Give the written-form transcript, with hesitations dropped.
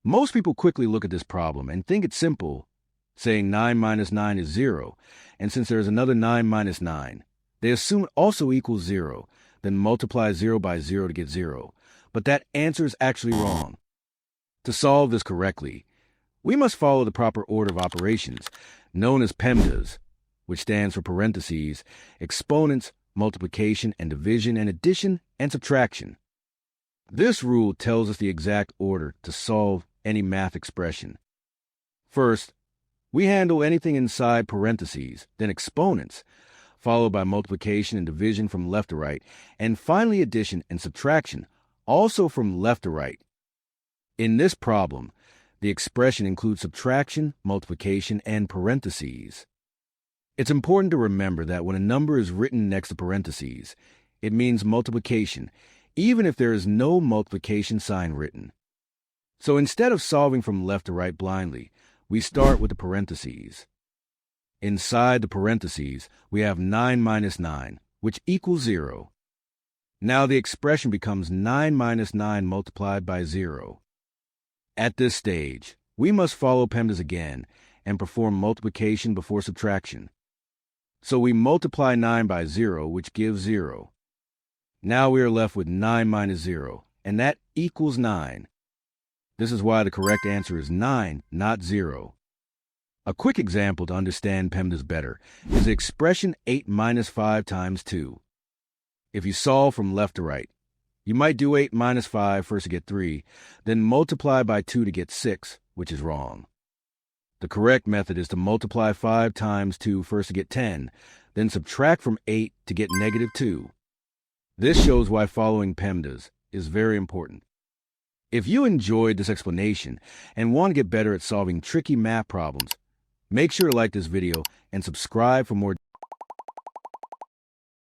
Most people quickly look at this problem and think it's simple, saying 9 minus 9 is 0, and since there is another 9 minus 9, they assume it also equals 0, then multiply 0 by 0 to get 0. But that answer is actually wrong. To solve this correctly, we must follow the proper order of operations, known as PEMDAS, which stands for parentheses, exponents, multiplication and division, and addition and subtraction. This rule tells us the exact order to solve any math expression. First, we handle anything inside parentheses, then exponents, followed by multiplication and division from left to right, and finally addition and subtraction, also from left to right. In this problem, the expression includes subtraction, multiplication, and parentheses. It's important to remember that when a number is written next to parentheses, it means multiplication, even if there is no multiplication sign written. So instead of solving from left to right blindly, we start with the parentheses. Inside the parentheses, we have 9 minus 9, which equals 0. Now the expression becomes 9 minus 9 multiplied by 0. At this stage, we must follow PEMDAS again and perform multiplication before subtraction. So we multiply 9 by 0, which gives 0. Now we are left with 9 minus 0, and that equals 9. This is why the correct answer is 9, not 0. A quick example to understand PEMDAS better is the expression 8 minus 5 times 2. If you solve from left to right, you might do 8 minus 5 first to get 3, then multiply by 2 to get 6, which is wrong. The correct method is to multiply 5 times 2 first to get 10, then subtract from 8 to get negative 2. This shows why following PEMDAS is very important. If you enjoyed this explanation and want to get better at solving tricky math problems, make sure to like this video and subscribe for more